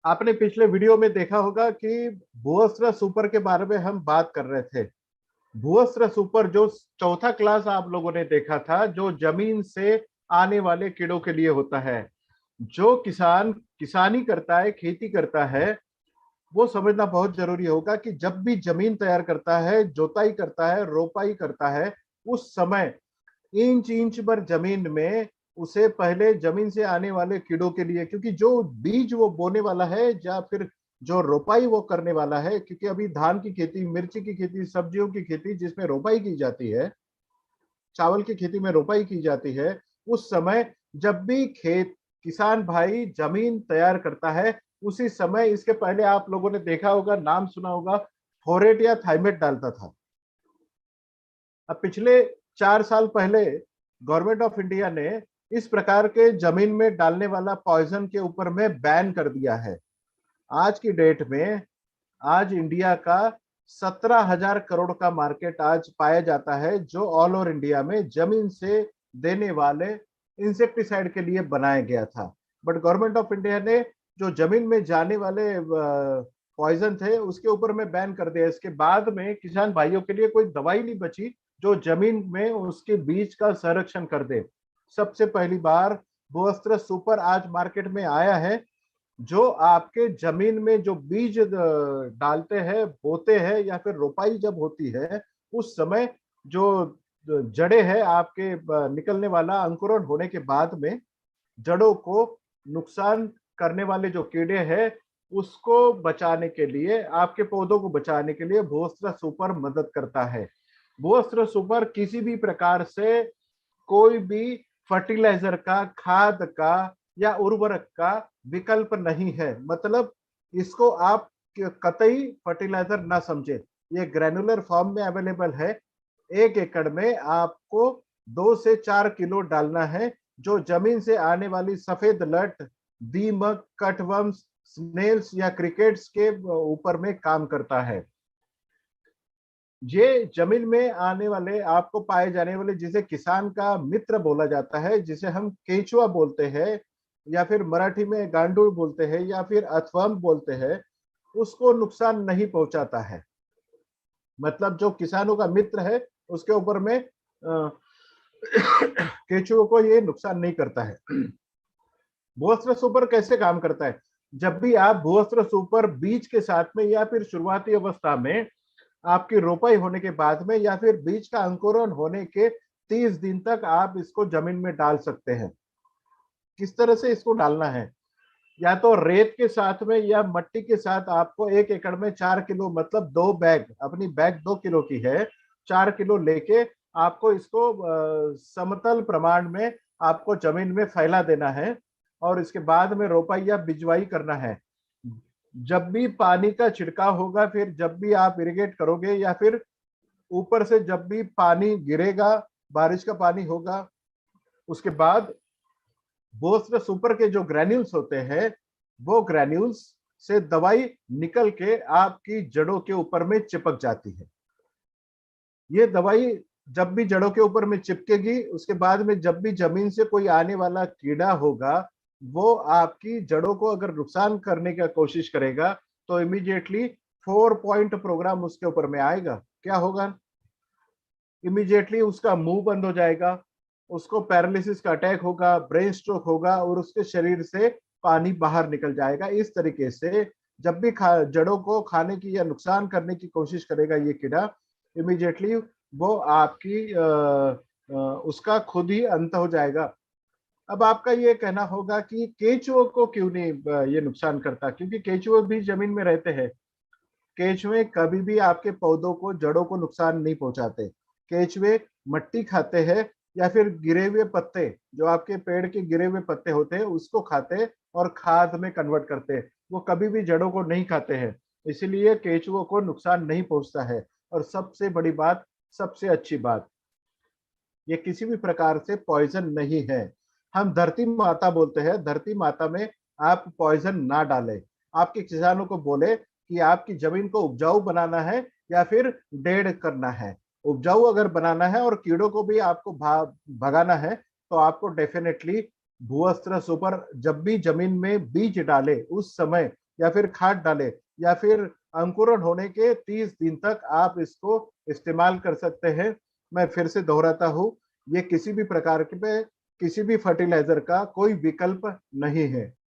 आपने पिछले वीडियो में देखा होगा कि भूअस्त्र सुपर के बारे में हम बात कर रहे थे। भूअस्त्र सुपर जो चौथा क्लास आप लोगों ने देखा था, जो जमीन से आने वाले कीड़ों के लिए होता है। जो किसान किसानी करता है, खेती करता है, वो समझना बहुत जरूरी होगा कि जब भी जमीन तैयार करता है, जोताई करता है, रोपाई करता है, उस समय इंच इंच भर जमीन में उसे पहले जमीन से आने वाले कीड़ों के लिए, क्योंकि जो बीज वो बोने वाला है या फिर जो रोपाई वो करने वाला है, क्योंकि अभी धान की खेती, मिर्ची की खेती, सब्जियों की खेती जिसमें रोपाई की जाती है, चावल की खेती में रोपाई की जाती है, उस समय जब भी खेत किसान भाई जमीन तैयार करता है, उसी समय इसके पहले आप लोगों ने देखा होगा, नाम सुना होगा, फोरेट या थाइमेट डालता था। अब पिछले 4 साल पहले गवर्नमेंट ऑफ इंडिया ने इस प्रकार के जमीन में डालने वाला पॉइजन के ऊपर में बैन कर दिया है। आज की डेट में आज इंडिया का 17,000 करोड़ का मार्केट आज पाया जाता है, जो ऑल ओवर इंडिया में जमीन से देने वाले इंसेक्टिसाइड के लिए बनाया गया था। बट गवर्नमेंट ऑफ इंडिया ने जो जमीन में जाने वाले पॉइजन थे उसके ऊपर में बैन कर दिया। इसके बाद में किसान भाइयों के लिए कोई दवाई नहीं बची जो जमीन में उसके बीज का संरक्षण कर दे। सबसे पहली बार भूअस्त्र सुपर आज मार्केट में आया है, जो आपके जमीन में जो बीज डालते हैं, बोते हैं, या फिर रोपाई जब होती है उस समय जो जड़े हैं आपके निकलने वाला अंकुरण होने के बाद में जड़ों को नुकसान करने वाले जो कीड़े हैं उसको बचाने के लिए, आपके पौधों को बचाने के लिए भूअस्त्र सुपर मदद करता है। भूअस्त्र सुपर किसी भी प्रकार से कोई भी फर्टिलाइजर का, खाद का या उर्वरक का विकल्प नहीं है। मतलब इसको आप कतई फर्टिलाइजर ना समझे। ये ग्रैनुलर फॉर्म में अवेलेबल है। 1 एकड़ में आपको 2 से 4 किलो डालना है, जो जमीन से आने वाली सफेद लट, दीमक, कटवर्म्स, स्नेल्स या क्रिकेट्स के ऊपर में काम करता है। ये जमीन में आने वाले, आपको पाए जाने वाले, जिसे किसान का मित्र बोला जाता है, जिसे हम केचुआ बोलते हैं या फिर मराठी में गांडूळ बोलते हैं या फिर अथवम बोलते हैं, उसको नुकसान नहीं पहुंचाता है। मतलब जो किसानों का मित्र है उसके ऊपर में केचुओं को ये नुकसान नहीं करता है। भूअस्त्र सुपर कैसे काम करता है? जब भी आप भूअस्त्र सुपर बीज के साथ में या फिर शुरुआती अवस्था में, आपकी रोपाई होने के बाद में या फिर बीज का अंकुरण होने के 30 दिन तक आप इसको जमीन में डाल सकते हैं। किस तरह से इसको डालना है? या तो रेत के साथ में या मट्टी के साथ। आपको 1 एकड़ में 4 किलो, मतलब 2 बैग, अपनी बैग 2 किलो की है, 4 किलो लेके आपको इसको समतल प्रमाण में आपको जमीन में फैला देना है और इसके बाद में रोपाई या बिजवाई करना है। जब भी पानी का छिड़काव होगा, फिर जब भी आप इरिगेट करोगे या फिर ऊपर से जब भी पानी गिरेगा, बारिश का पानी होगा, उसके बाद भूअस्त्र सुपर के जो ग्रैन्यूल्स होते हैं, वो ग्रैन्यूल्स से दवाई निकल के आपकी जड़ों के ऊपर में चिपक जाती है। ये दवाई जब भी जड़ों के ऊपर में चिपकेगी, उसके बाद में जब भी जमीन से कोई आने वाला कीड़ा होगा, वो आपकी जड़ों को अगर नुकसान करने की कोशिश करेगा तो इमीडिएटली 4 पॉइंट प्रोग्राम उसके ऊपर में आएगा। क्या होगा? इमीडिएटली उसका मुंह बंद हो जाएगा, उसको पैरालिसिस का अटैक होगा, ब्रेन स्ट्रोक होगा और उसके शरीर से पानी बाहर निकल जाएगा। इस तरीके से जब भी जड़ों को खाने की या नुकसान करने की कोशिश करेगा ये कीड़ा, इमीडिएटली वो आपकी उसका खुद ही अंत हो जाएगा। अब आपका ये कहना होगा कि केंचुओं को क्यों नहीं ये नुकसान करता? क्योंकि केंचुए भी जमीन में रहते हैं। केंचुए कभी भी आपके पौधों को, जड़ों को नुकसान नहीं पहुंचाते। केंचुए मट्टी खाते हैं या फिर गिरे हुए पत्ते, जो आपके पेड़ के गिरे हुए पत्ते होते हैं उसको खाते हैं और खाद में कन्वर्ट करते हैं। वो कभी भी जड़ों को नहीं खाते हैं, इसीलिए केंचुओं को नुकसान नहीं पहुंचता है। और सबसे बड़ी बात, सबसे अच्छी बात, ये किसी भी प्रकार से पॉइजन नहीं है। हम धरती माता बोलते हैं, धरती माता में आप पॉइजन ना डालें। आपके किसानों को बोले कि आपकी जमीन को उपजाऊ बनाना है या फिर डेढ़ करना है। उपजाऊ अगर बनाना है और कीड़ों को भी आपको भगाना है तो आपको डेफिनेटली भूअस्त्र सुपर जब भी जमीन में बीज डाले उस समय या फिर खाद डालें या फिर अंकुरण होने के 30 दिन तक आप इसको इस्तेमाल कर सकते हैं। मैं फिर से दोहराता हूँ, ये किसी भी प्रकार के किसी भी फर्टिलाइजर का कोई विकल्प नहीं है।